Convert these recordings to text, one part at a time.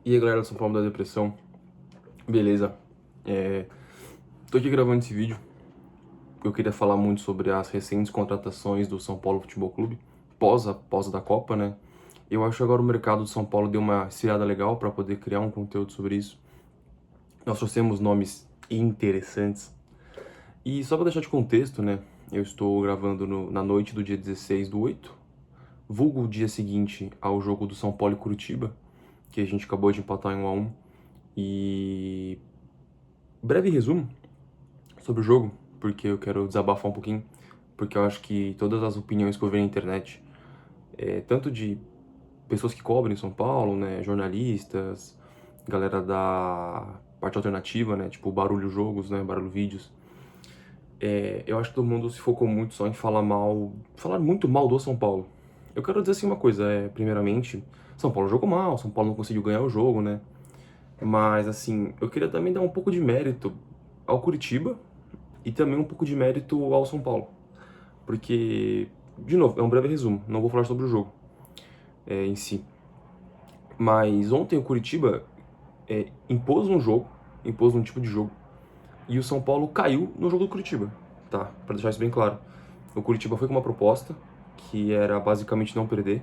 E aí galera do São Paulo da Depressão, beleza? Tô aqui gravando esse vídeo porque eu queria falar muito sobre as recentes contratações do São Paulo Futebol Clube, pós da Copa, né? Eu acho que agora o mercado do São Paulo deu uma esfriada legal para poder criar um conteúdo sobre isso. Nós trouxemos nomes interessantes. E só para deixar de contexto, né? Eu estou gravando na noite do dia 16/8, vulgo o dia seguinte ao jogo do São Paulo e Curitiba, que a gente acabou de empatar em 1-1. E breve resumo sobre o jogo, porque eu quero desabafar um pouquinho, porque eu acho que todas as opiniões que eu vejo na internet, tanto de pessoas que cobrem São Paulo, né, jornalistas, galera da parte alternativa, né, tipo Barulho Jogos, né, Barulho Vídeos, eu acho que todo mundo se focou muito só em falar muito mal do São Paulo. Eu quero dizer assim uma coisa, primeiramente, São Paulo jogou mal, São Paulo não conseguiu ganhar o jogo, né, mas assim, eu queria também dar um pouco de mérito ao Curitiba, e também um pouco de mérito ao São Paulo. Porque, de novo, é um breve resumo, não vou falar sobre o jogo em si. Mas ontem o Curitiba impôs um jogo, impôs um tipo de jogo, e o São Paulo caiu no jogo do Curitiba, tá? Pra deixar isso bem claro. O Curitiba foi com uma proposta, que era basicamente não perder,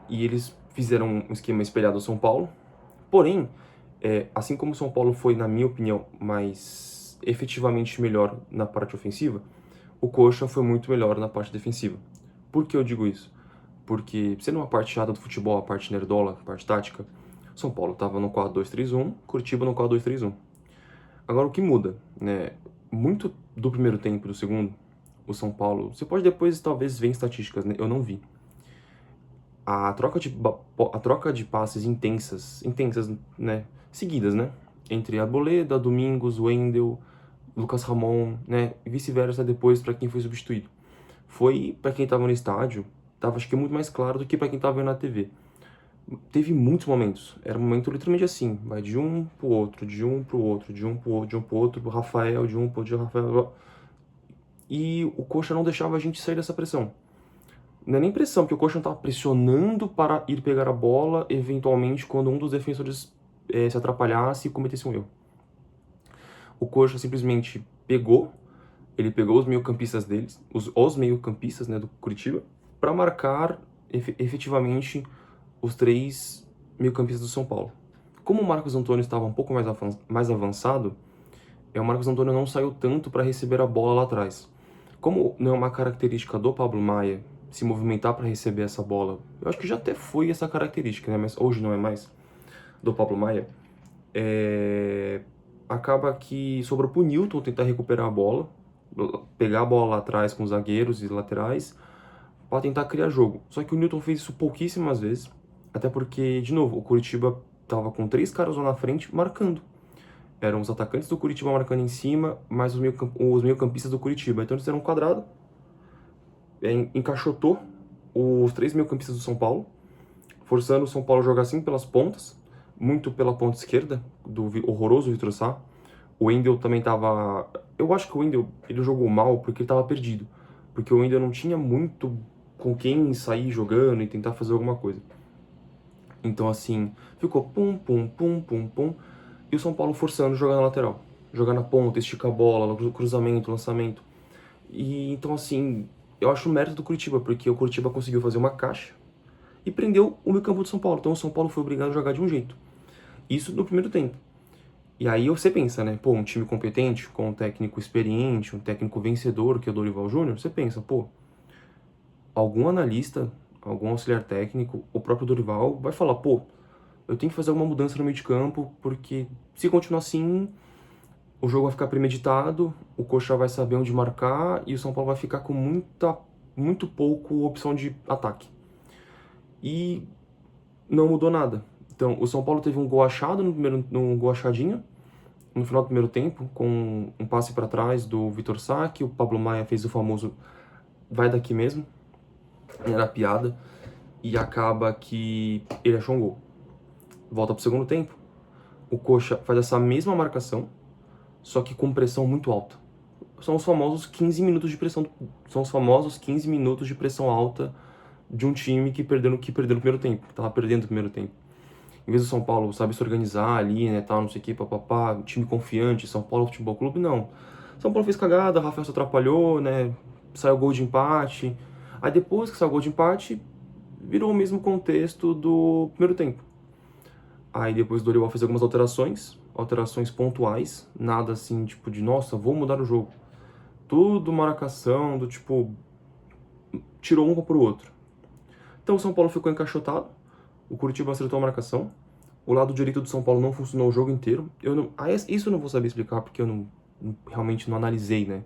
e eles fizeram um esquema espelhado ao São Paulo. Porém, assim como o São Paulo foi, na minha opinião, mais efetivamente melhor na parte ofensiva, o Coxa foi muito melhor na parte defensiva. Por que eu digo isso? Porque, sendo uma parte chata do futebol, a parte nerdola, a parte tática, São Paulo estava no 4-2-3-1, Curitiba no 4-2-3-1. Agora, o que muda, né? Muito do primeiro tempo e do segundo, o São Paulo... Você pode depois, talvez, ver em estatísticas, né? Eu não vi. A troca de passes intensas, né? Seguidas, né? Entre Arboleda, Domingos, Wendel, Lucas Ramon, né? E vice-versa depois para quem foi substituído. Foi, para quem estava no estádio, tava acho que muito mais claro do que para quem estava vendo na TV. Teve muitos momentos. Era um momento literalmente assim, vai de um pro outro, de um pro outro, de um pro outro, de um pro outro, pro Rafael, de um pro outro, de Rafael. E o Coxa não deixava a gente sair dessa pressão. Não é nem pressão, porque o Coxa não estava pressionando para ir pegar a bola, eventualmente, quando um dos defensores se atrapalhasse e cometesse um erro. O Coxa simplesmente ele pegou os meio-campistas deles, os meio-campistas, né, do Curitiba, para marcar efetivamente os três meio-campistas do São Paulo. Como o Marcos Antônio estava um pouco mais avançado, o Marcos Antônio não saiu tanto para receber a bola lá atrás. Como não é uma característica do Pablo Maia se movimentar para receber essa bola, eu acho que já até foi essa característica, né? Mas hoje não é mais do Pablo Maia. Acaba que sobrou pro Newton tentar recuperar a bola, pegar a bola lá atrás com os zagueiros e laterais, para tentar criar jogo. Só que o Newton fez isso pouquíssimas vezes, até porque, de novo, o Curitiba tava com 3 caras lá na frente marcando. Eram os atacantes do Curitiba marcando em cima, mais os meio-campistas do Curitiba. Então eles fizeram um quadrado, encaixotou os 3 meio-campistas do São Paulo, forçando o São Paulo a jogar assim pelas pontas, muito pela ponta esquerda, do horroroso Vitor Sá. O Wendel também tava... Eu acho que o Wendel, ele jogou mal porque ele tava perdido. Porque o Wendel não tinha muito com quem sair jogando e tentar fazer alguma coisa. Então, assim, ficou pum, pum, pum, pum, pum. E o São Paulo forçando jogar na lateral. Jogar na ponta, esticar a bola, cruzamento, lançamento. E então, assim, eu acho o mérito do Curitiba, porque o Curitiba conseguiu fazer uma caixa e prendeu o meio campo do São Paulo. Então o São Paulo foi obrigado a jogar de um jeito. Isso no primeiro tempo. E aí você pensa, né? Pô, um time competente, com um técnico experiente, um técnico vencedor, que é o Dorival Júnior, você pensa, pô, algum analista, algum auxiliar técnico, o próprio Dorival vai falar, pô, eu tenho que fazer alguma mudança no meio de campo, porque se continuar assim, o jogo vai ficar premeditado, o Coxa vai saber onde marcar e o São Paulo vai ficar com muito pouco opção de ataque. E não mudou nada. Então, o São Paulo teve um gol achado no gol achadinho, no final do primeiro tempo, com um passe para trás do Vitor Sá, que o Pablo Maia fez o famoso vai daqui mesmo, era piada, e acaba que ele achou um gol. Volta pro segundo tempo, o Coxa faz essa mesma marcação, só que com pressão muito alta. São os famosos 15 minutos de pressão, são os famosos 15 minutos de pressão alta de um time que perdeu no primeiro tempo, que tava perdendo no primeiro tempo. Em vez do São Paulo, sabe, se organizar ali, né, tal, não sei o que, papapá, time confiante, São Paulo Futebol Clube, não. São Paulo fez cagada, Rafael se atrapalhou, né, saiu gol de empate. Aí depois que saiu gol de empate, virou o mesmo contexto do primeiro tempo. Aí depois o Dorival fez algumas alterações pontuais, nada assim, tipo, de, nossa, vou mudar o jogo. Tudo marcação, do tipo, tirou um pro outro. Então o São Paulo ficou encaixotado, o Curitiba acertou a marcação, o lado direito do São Paulo não funcionou o jogo inteiro. Isso eu não vou saber explicar porque eu realmente não analisei, né?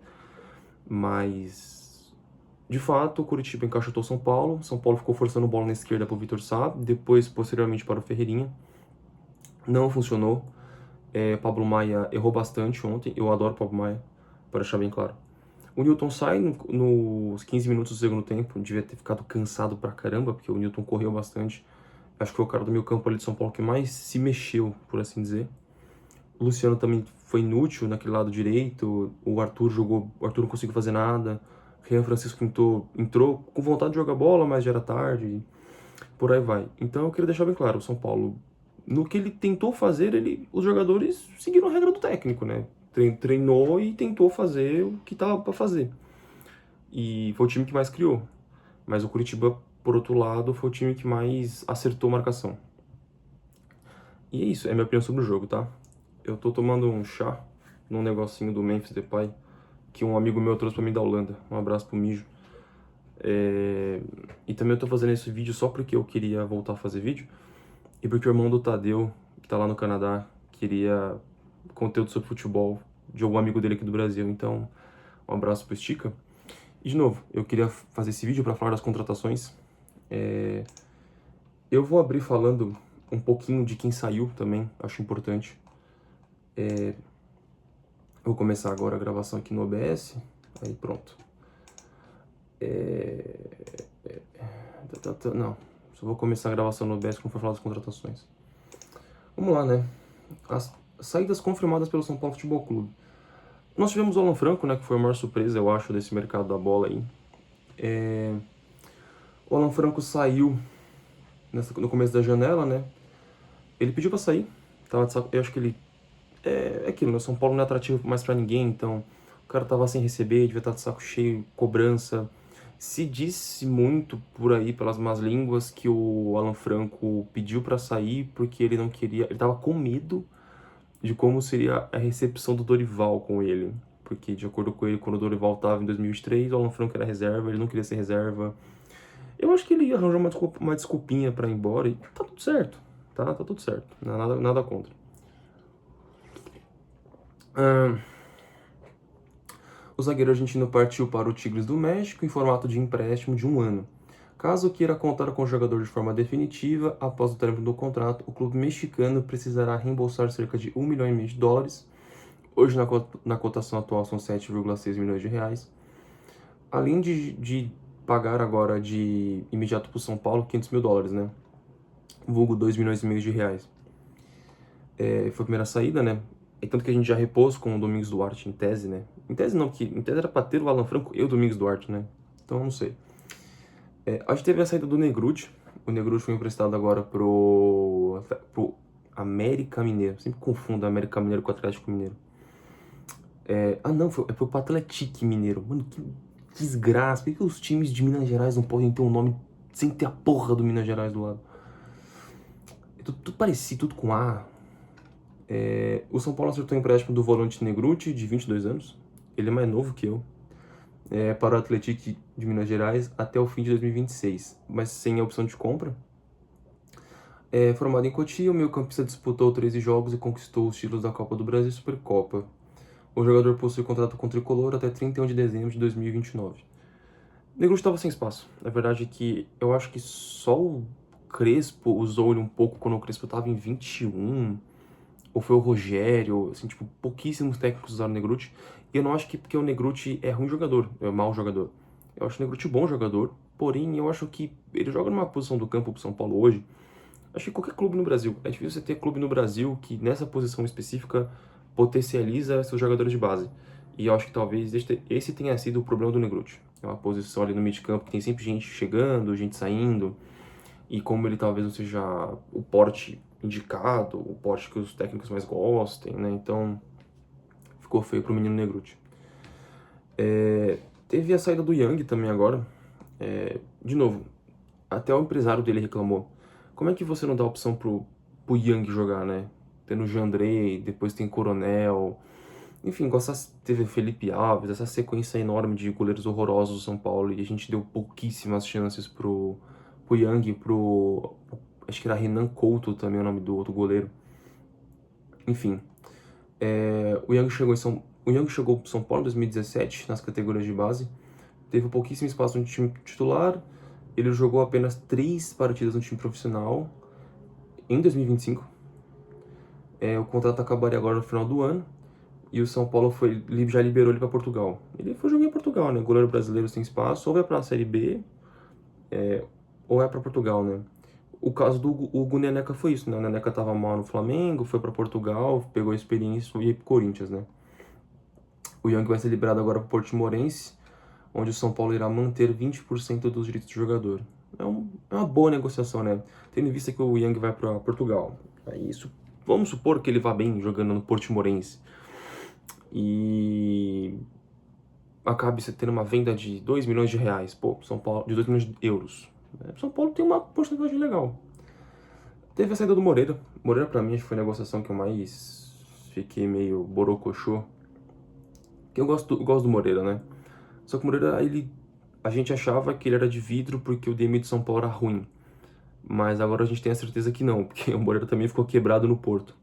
Mas, de fato, o Curitiba encaixotou São Paulo ficou forçando bola na esquerda para o Vitor Sá, depois, posteriormente, para o Ferreirinha. Não funcionou. Pablo Maia errou bastante ontem, eu adoro Pablo Maia, para deixar bem claro. O Newton sai nos 15 minutos do segundo tempo, devia ter ficado cansado pra caramba, porque o Newton correu bastante. Acho que foi o cara do meio campo ali de São Paulo que mais se mexeu, por assim dizer. O Luciano também foi inútil naquele lado direito, o Arthur não conseguiu fazer nada. O Rian Francisco entrou com vontade de jogar bola, mas já era tarde, por aí vai. Então eu queria deixar bem claro, o São Paulo, no que ele tentou fazer, os jogadores seguiram a regra do técnico, né? Treinou e tentou fazer o que tava para fazer. E foi o time que mais criou. Mas o Curitiba, por outro lado, foi o time que mais acertou a marcação. E é isso, é minha opinião sobre o jogo, tá? Eu tô tomando um chá num negocinho do Memphis Depay que um amigo meu trouxe pra mim da Holanda. Um abraço pro Mijo. E também eu tô fazendo esse vídeo só porque eu queria voltar a fazer vídeo e porque o irmão do Tadeu, que tá lá no Canadá, queria conteúdo sobre futebol de algum amigo dele aqui do Brasil. Então, um abraço pro Estica. E, de novo, eu queria fazer esse vídeo para falar das contratações. Eu vou abrir falando um pouquinho de quem saiu também, acho importante. Vou começar agora a gravação aqui no OBS. Aí, pronto. Não, só vou começar a gravação no OBS quando for falar das contratações. Vamos lá, né? As saídas confirmadas pelo São Paulo Futebol Clube. Nós tivemos o Alan Franco, né, que foi a maior surpresa, eu acho, desse mercado da bola aí. O Alan Franco saiu no começo da janela, né? Ele pediu pra sair. Eu acho que ele... É aquilo, né? São Paulo não é atrativo mais pra ninguém, então... O cara tava sem receber, devia estar de saco cheio, cobrança. Se disse muito por aí, pelas más línguas, que o Alan Franco pediu pra sair porque ele não queria... Ele tava com medo de como seria a recepção do Dorival com ele. Porque, de acordo com ele, quando o Dorival tava em 2023, o Alan Franco era reserva, ele não queria ser reserva. Eu acho que ele arranjou uma desculpinha pra ir embora e tá tudo certo. Tá tudo certo. Nada contra. O zagueiro argentino partiu para o Tigres do México em formato de empréstimo de 1 ano. Caso queira contar com o jogador de forma definitiva, após o término do contrato, o clube mexicano precisará reembolsar cerca de US$ 1,5 milhão. Hoje, na cotação atual, são 7,6 milhões de reais. Além de pagar agora de imediato para o São Paulo US$ 500 mil, né? Vulgo 2,5 milhões de reais. Foi a primeira saída, né? E tanto que a gente já repôs com o Domingos Duarte, em tese, né? Em tese não, porque em tese era pra ter o Alan Franco e o Domingos Duarte, né? Então, não sei. A gente teve a saída do Negrutti. O Negrutti foi emprestado agora pro América Mineiro. Sempre confundo América Mineiro com Atlético Mineiro. Não, foi pro Atlético Mineiro. Mano, que desgraça. Por que os times de Minas Gerais não podem ter um nome sem ter a porra do Minas Gerais do lado? Tudo parecido, tudo com A. O São Paulo acertou o empréstimo do volante Negrutti, de 22 anos. Ele é mais novo que eu. Para o Atlético de Minas Gerais até o fim de 2026, mas sem a opção de compra. Formado em Cotia, o meio-campista disputou 13 jogos e conquistou os títulos da Copa do Brasil e Supercopa. O jogador possui contrato com o Tricolor até 31 de dezembro de 2029. O Negrutti estava sem espaço. A verdade é que eu acho que só o Crespo usou ele um pouco quando o Crespo estava em 21, ou foi o Rogério, assim, tipo, pouquíssimos técnicos usaram o Negrutti. E eu não acho que porque o Negrutti é ruim jogador, é mau jogador. Eu acho o Negrutti bom jogador, porém eu acho que ele joga numa posição do campo pro São Paulo hoje. Acho que qualquer clube no Brasil, é difícil você ter clube no Brasil que nessa posição específica potencializa seus jogadores de base. E eu acho que talvez esse tenha sido o problema do Negrutti. É uma posição ali no meio de campo que tem sempre gente chegando, gente saindo. E como ele talvez não seja o porte indicado, o poste que os técnicos mais gostem, né? Então, ficou feio pro menino Negruti. Teve a saída do Yang também agora. De novo, até o empresário dele reclamou. Como é que você não dá opção pro Yang jogar, né? Tendo o Jandrei, depois tem Coronel. Enfim, teve Felipe Alves, essa sequência enorme de goleiros horrorosos do São Paulo. E a gente deu pouquíssimas chances pro Yang, acho que era Renan Couto também, o nome do outro goleiro. Enfim, o Yang chegou pro São Paulo em 2017, nas categorias de base. Teve pouquíssimo espaço no time titular. Ele jogou apenas 3 partidas no time profissional em 2025. O contrato acabaria agora no final do ano. E o São Paulo já liberou ele para Portugal. Ele foi jogar em Portugal, né? Goleiro brasileiro sem espaço, ou vai para a Série B, ou vai para Portugal, né? O caso do Hugo Neneca foi isso, né? O Neneca tava mal no Flamengo, foi para Portugal, pegou a experiência e ia pro Corinthians, né? O Yang vai ser liberado agora pro Portimonense, onde o São Paulo irá manter 20% dos direitos do jogador. É uma boa negociação, né? Tendo em vista que o Yang vai para Portugal. Vamos supor que ele vá bem jogando no Portimonense. E acabe tendo uma venda de 2 milhões de reais, São Paulo, de 2 milhões de euros. São Paulo tem uma porcentagem legal. Teve a saída do Moreira. Moreira, pra mim, acho que foi a negociação que eu mais fiquei meio borocochô. Que eu gosto do Moreira, né? Só que o Moreira, a gente achava que ele era de vidro porque o DM de São Paulo era ruim. Mas agora a gente tem a certeza que não, porque o Moreira também ficou quebrado no Porto.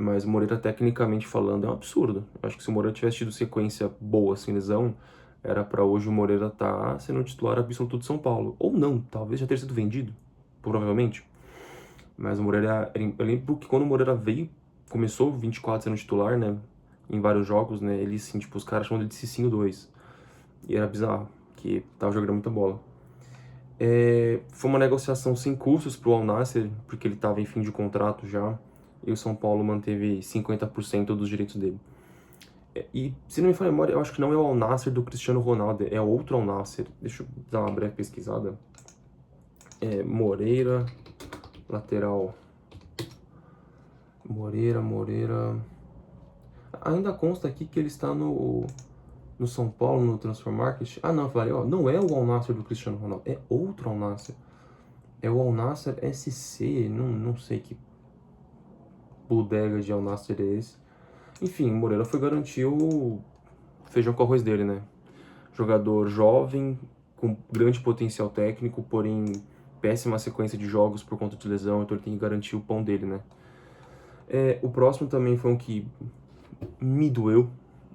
Mas o Moreira, tecnicamente falando, é um absurdo. Eu acho que se o Moreira tivesse tido sequência boa, sem lesão, era pra hoje o Moreira estar sendo titular absoluto de São Paulo. Ou não, talvez já ter sido vendido, provavelmente. Mas o Moreira, eu lembro que quando o Moreira veio, começou 24 sendo titular, né? Em vários jogos, né? Ele, assim, tipo, os caras chamam ele de Cicinho 2. E era bizarro, que tava jogando muita bola. Foi uma negociação sem custos pro Al Nassr, porque ele tava em fim de contrato já. E o São Paulo manteve 50% dos direitos dele. E, se não me falha a memória, eu acho que não é o Al Nassr do Cristiano Ronaldo, é outro Al Nassr. Deixa eu dar uma breve pesquisada. Moreira, lateral. Moreira. Ainda consta aqui que ele está no São Paulo, no Transfer Market. Ah, não, eu falei, ó, não é o Al Nassr do Cristiano Ronaldo, é outro Al Nassr. É o Al Nassr SC, não sei que bodega de Al Nassr é esse. Enfim, o Moreira foi garantir o feijão com arroz dele, né? Jogador jovem, com grande potencial técnico, porém péssima sequência de jogos por conta de lesão, então ele tem que garantir o pão dele, né? O próximo também foi um que me doeu,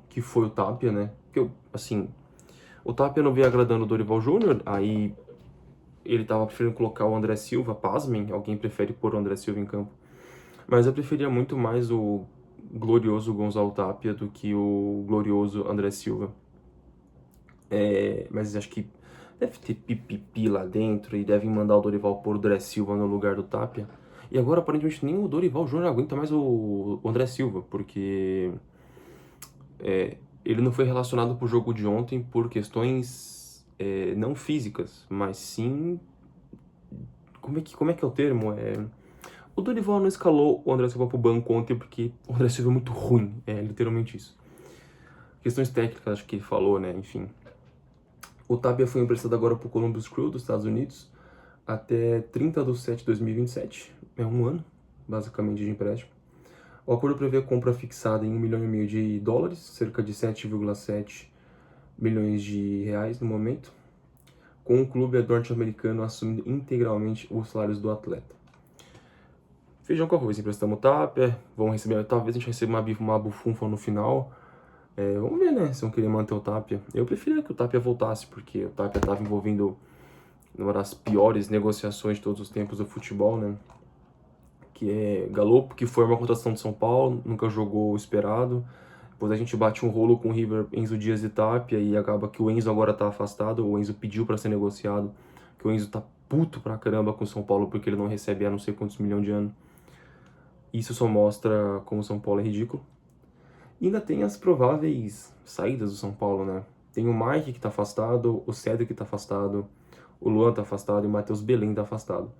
que foi o Tapia, né? Porque, assim, o Tapia não veio agradando o Dorival Júnior, aí ele tava preferindo colocar o André Silva, pasmem, alguém prefere pôr o André Silva em campo. Mas eu preferia muito mais o glorioso Gonçalo Tapia do que o glorioso André Silva. Mas acho que deve ter pipipi lá dentro e devem mandar o Dorival pôr o André Silva no lugar do Tapia. E agora, aparentemente, nem o Dorival Júnior aguenta mais o André Silva, porque ele não foi relacionado pro jogo de ontem por questões não físicas, mas sim... Como é que é o termo? O Dorival não escalou o André Silva pro banco ontem porque o André Silva é muito ruim, é literalmente isso. Questões técnicas, acho que ele falou, né, enfim. O Tapia foi emprestado agora pro Columbus Crew dos Estados Unidos até 30 de setembro de 2027, é um ano, basicamente, de empréstimo. O acordo prevê a compra fixada em $1,5 milhão de dólares, cerca de 7,7 milhões de reais no momento, com o clube norte-americano assumindo integralmente os salários do atleta. Feijão com arroz, emprestamos o Tapia, talvez a gente receba uma bufunfa no final. Vamos ver, né, se vão querer manter o Tapia. Eu preferia que o Tapia voltasse, porque o Tapia estava envolvido numa das piores negociações de todos os tempos do futebol, né? Que é Galo, que foi uma contratação de São Paulo, nunca jogou o esperado. Depois a gente bate um rolo com o River, Enzo Dias e Tapia, e acaba que o Enzo agora tá afastado, o Enzo pediu para ser negociado, que o Enzo tá puto pra caramba com o São Paulo, porque ele não recebe a não sei quantos milhões de anos. Isso só mostra como o São Paulo é ridículo. E ainda tem as prováveis saídas do São Paulo, né? Tem o Mike que tá afastado, o Cedric que tá afastado, o Luan tá afastado e o Matheus Belém tá afastado.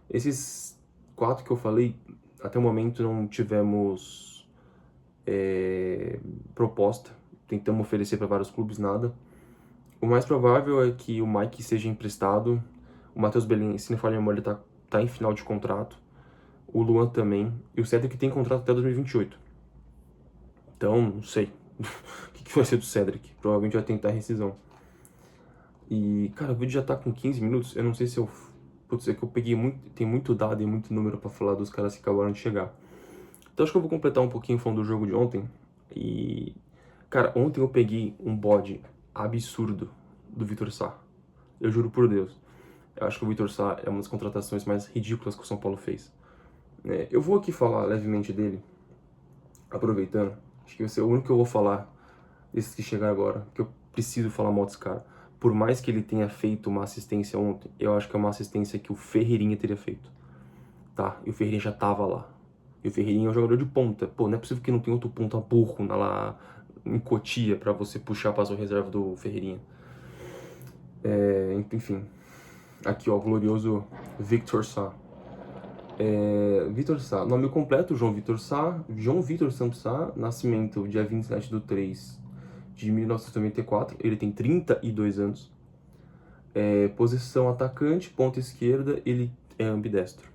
Esses 4 que eu falei, até o momento não tivemos proposta. Tentamos oferecer para vários clubes, nada. O mais provável é que o Mike seja emprestado. O Matheus Belin, se não falha a memória, ele tá em final de contrato. O Luan também. E o Cedric tem contrato até 2028. Então, não sei. O que vai ser do Cedric? Provavelmente vai tentar rescisão. E, cara, o vídeo já tá com 15 minutos. Eu não sei se eu... Putz, é que eu peguei muito... Tem muito dado e muito número pra falar dos caras que acabaram de chegar. Então acho que eu vou completar um pouquinho falando do jogo de ontem. E... Cara, ontem eu peguei um bode absurdo do Vitor Sá. Eu juro por Deus. Eu acho que o Vitor Sá é uma das contratações mais ridículas que o São Paulo fez. Eu vou aqui falar levemente dele, aproveitando. Acho que vai ser o único que eu vou falar desses que chegaram agora, que eu preciso falar mal desse cara. Por mais que ele tenha feito uma assistência ontem, eu acho que é uma assistência que o Ferreirinha teria feito. Tá? E o Ferreirinha já tava lá. E o Ferreirinha é um jogador de ponta. Pô, não é possível que não tenha outro ponta burro lá em Cotia pra você puxar pra sua reserva do Ferreirinha. Enfim. Aqui, ó, o glorioso Victor Sá. Vitor Sá, nome completo, João Vitor Sá, João Vitor Santos Sá, nascimento dia 27/3/1994, ele tem 32 anos, posição atacante, ponta esquerda, ele é ambidestro.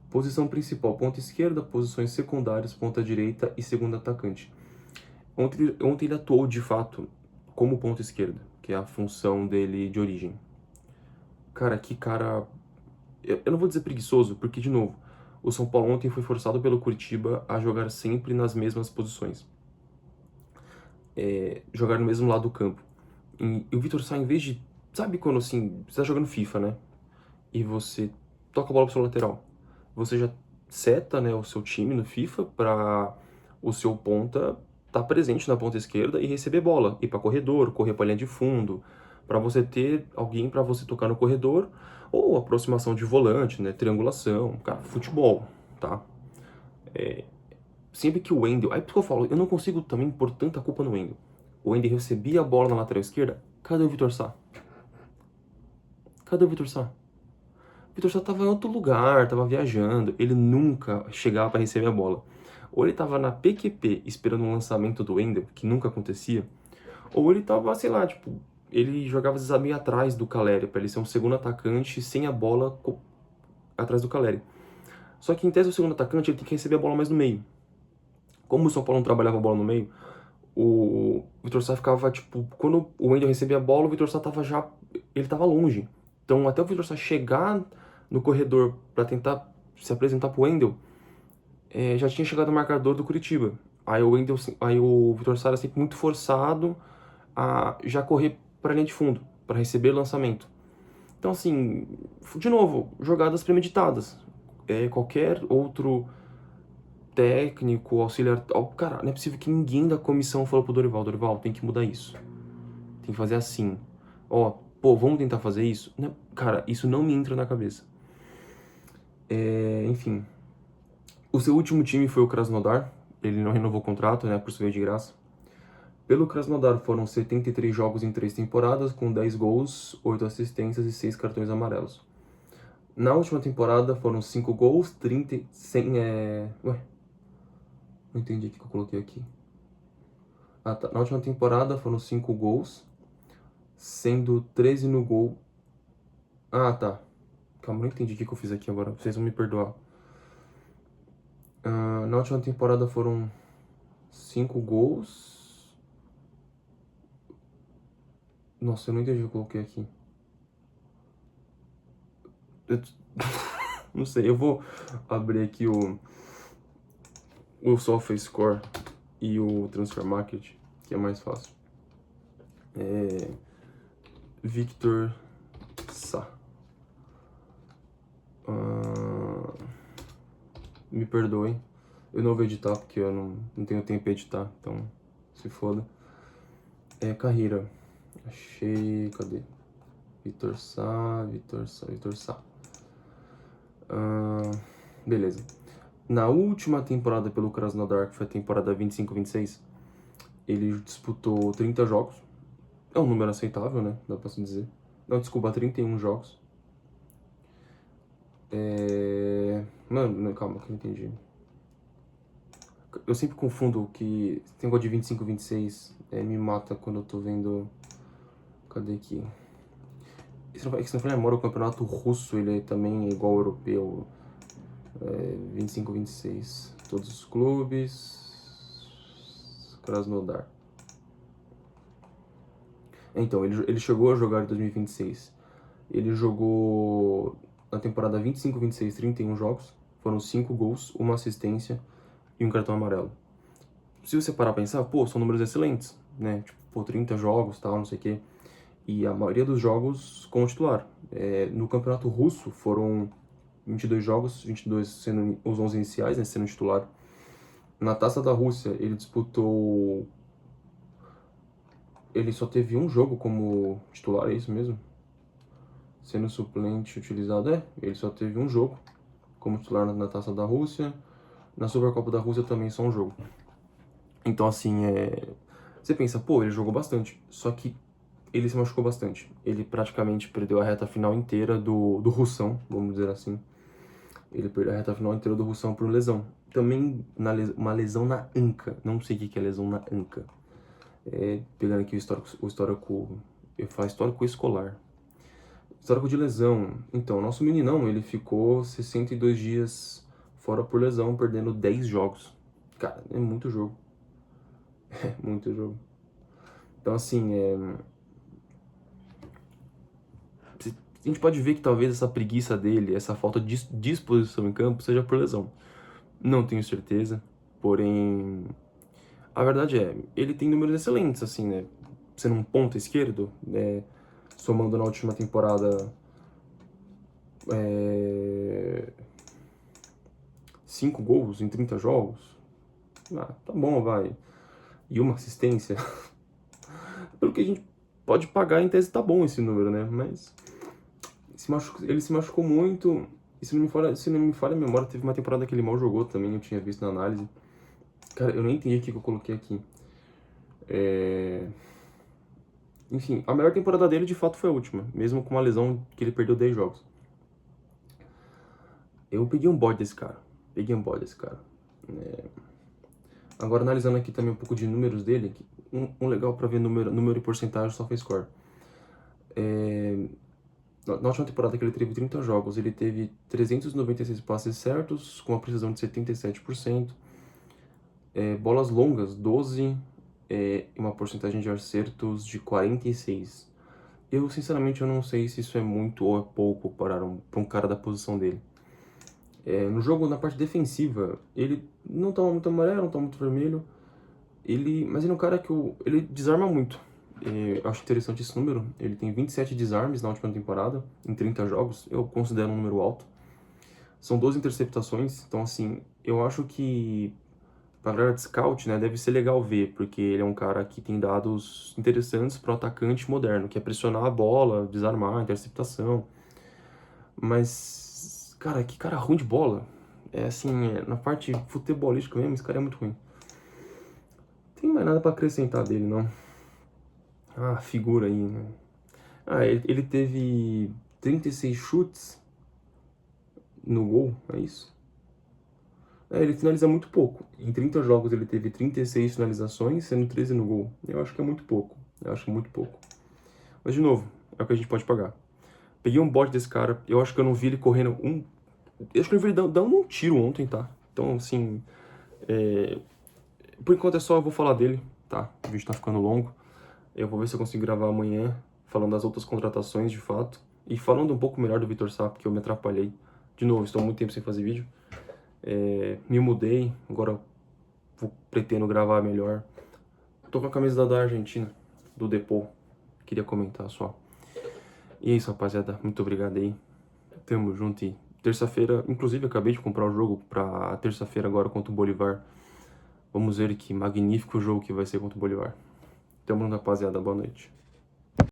Posição principal, ponta esquerda, posições secundárias, ponta direita e segundo atacante. Ontem ele atuou de fato como ponta esquerda, que é a função dele de origem. Cara, que cara... Eu não vou dizer preguiçoso, porque, de novo, o São Paulo ontem foi forçado pelo Curitiba a jogar sempre nas mesmas posições. Jogar no mesmo lado do campo. E o Vitor Sá, em vez de... Sabe quando, assim, você tá jogando FIFA, né? E você toca a bola pro seu lateral. Você já seta, né, o seu time no FIFA pra o seu ponta tá presente na ponta esquerda e receber bola. Ir pra corredor, correr pra linha de fundo. Pra você ter alguém pra você tocar no corredor. Ou aproximação de volante, né? Triangulação. Cara, futebol, tá? Sempre que o Wendel... Aí por que eu falo, eu não consigo também pôr tanta culpa no Wendel. O Wendel recebia a bola na lateral esquerda. Cadê o Vitor Sá? Cadê o Vitor Sá? O Vitor Sá tava em outro lugar, tava viajando. Ele nunca chegava para receber a bola. Ou ele tava na PQP esperando um lançamento do Wendel, que nunca acontecia. Ou ele tava, sei lá, tipo... Ele jogava às vezes meio atrás do Caleri, pra ele ser um segundo atacante sem a bola atrás do Caleri. Só que em tese o segundo atacante ele tem que receber a bola mais no meio. Como o São Paulo não trabalhava a bola no meio, o Vitor Sá ficava, tipo, quando o Wendel recebia a bola, o Vitor Sá tava já, ele tava longe. Então, até o Vitor Sá chegar no corredor pra tentar se apresentar pro Wendel, já tinha chegado o marcador do Curitiba. Aí o Vitor Sá era sempre muito forçado a já correr pra linha de fundo, pra receber o lançamento. Então, assim, de novo, jogadas premeditadas. Qualquer outro técnico, auxiliar... Cara, não é possível que ninguém da comissão falou pro Dorival, tem que mudar isso. Tem que fazer assim. Pô, vamos tentar fazer isso? Não, cara, isso não me entra na cabeça. Enfim. O seu último time foi o Krasnodar. Ele não renovou o contrato, né, por veio de graça. Pelo Krasnodar foram 73 jogos em 3 temporadas, com 10 gols, 8 assistências e 6 cartões amarelos. Na última temporada foram 5 gols, 30... Ué, não entendi o que eu coloquei aqui. Ah, tá. Na última temporada foram 5 gols, sendo 13 no gol. Ah, tá. Calma, não entendi o que eu fiz aqui agora. Vocês vão me perdoar. Na última temporada foram 5 gols. Nossa, eu não entendi o que eu coloquei aqui. Não sei, eu vou abrir aqui o SofaScore e o Transfer Market, que é mais fácil. Victor Sá. Me perdoem. Eu não vou editar porque eu não tenho tempo pra editar, então se foda. Carreira. Achei. Cadê? Vitor Sá. Beleza. Na última temporada pelo Krasnodar, que foi a temporada 25-26, ele disputou 30 jogos. É um número aceitável, né? Dá pra se dizer. Não, desculpa, 31 jogos. Mano, calma, que eu não entendi. Eu sempre confundo que tem negócio de 25, 26 me mata quando eu tô vendo... Cadê aqui? Se não for memória, o campeonato russo, ele também é igual ao europeu. 25, 26. Todos os clubes. Krasnodar. Então, ele chegou a jogar em 2026. Ele jogou na temporada 25, 26, 31 jogos. Foram 5 gols, 1 assistência e um cartão amarelo. Se você parar pra pensar, pô, são números excelentes, né? Tipo, pô, 30 jogos, tal, não sei o quê. E a maioria dos jogos como titular. No campeonato russo foram 22 jogos, 22 sendo os 11 iniciais, né, sendo titular. Na Taça da Rússia, ele disputou... Ele só teve um jogo como titular, é isso mesmo? Sendo suplente utilizado, ele só teve um jogo como titular na Taça da Rússia. Na Supercopa da Rússia também só um jogo. Então, assim, você pensa, pô, ele jogou bastante. Só que ele se machucou bastante. Ele praticamente perdeu a reta final inteira do Russão, vamos dizer assim. Ele perdeu a reta final inteira do Russão por lesão. Também uma lesão na anca. Não sei o que é lesão na anca. Pegando aqui o histórico... Eu falo histórico escolar. Histórico de lesão. Então, nosso meninão, ele ficou 62 dias fora por lesão, perdendo 10 jogos. Cara, é muito jogo. É muito jogo. Então, assim, a gente pode ver que talvez essa preguiça dele, essa falta de disposição em campo, seja por lesão. Não tenho certeza, porém... A verdade ele tem números excelentes, assim, né? Sendo um ponta esquerdo, somando na última temporada 5 gols em 30 jogos. Tá bom, vai. E uma assistência. Pelo que a gente pode pagar, em tese tá bom esse número, né? Mas ele se machucou muito. E se não me falha a memória, teve uma temporada que ele mal jogou também, eu tinha visto na análise. Cara, eu nem entendi o que eu coloquei aqui. Enfim, a melhor temporada dele de fato foi a última, mesmo com uma lesão que ele perdeu 10 jogos. Eu peguei um bode desse cara. Agora, analisando aqui também um pouco de números dele, um legal pra ver número e porcentagem só fez score. Na última temporada que ele teve 30 jogos, ele teve 396 passes certos, com uma precisão de 77%. Bolas longas, 12, e uma porcentagem de acertos de 46%. Eu, sinceramente, eu não sei se isso é muito ou é pouco para um cara da posição dele. No jogo, na parte defensiva, ele não tá muito amarelo, não tá muito vermelho. Mas ele é um cara que ele desarma muito. Eu acho interessante esse número. Ele tem 27 desarmes na última temporada, em 30 jogos. Eu considero um número alto. São 12 interceptações, então assim, eu acho que pra galera de scout, né, deve ser legal ver, porque ele é um cara que tem dados interessantes para o atacante moderno, que é pressionar a bola, desarmar, interceptação. Mas, cara, que cara ruim de bola. Assim, na parte futebolística mesmo, esse cara é muito ruim. Não tem mais nada pra acrescentar dele, não. Figura aí, né? Ele teve 36 chutes no gol, é isso? Ele finaliza muito pouco. Em 30 jogos ele teve 36 finalizações, sendo 13 no gol. Eu acho que é muito pouco. Mas, de novo, é o que a gente pode pagar. Peguei um bot desse cara, eu acho que eu não vi ele correndo eu acho que eu não vi ele dando um tiro ontem, tá? Então, assim, por enquanto é só, eu vou falar dele, tá? O vídeo tá ficando longo. Eu vou ver se eu consigo gravar amanhã, falando das outras contratações, de fato. E falando um pouco melhor do Vitor Sá, porque eu me atrapalhei. De novo, estou há muito tempo sem fazer vídeo. Me mudei, agora pretendo gravar melhor. Tô com a camisa da Argentina, do Depô. Queria comentar só. E é isso, rapaziada. Muito obrigado aí. Tamo junto e terça-feira, inclusive acabei de comprar o jogo pra terça-feira agora contra o Bolívar. Vamos ver que magnífico jogo que vai ser contra o Bolívar. Tamo junto, rapaziada. Boa noite.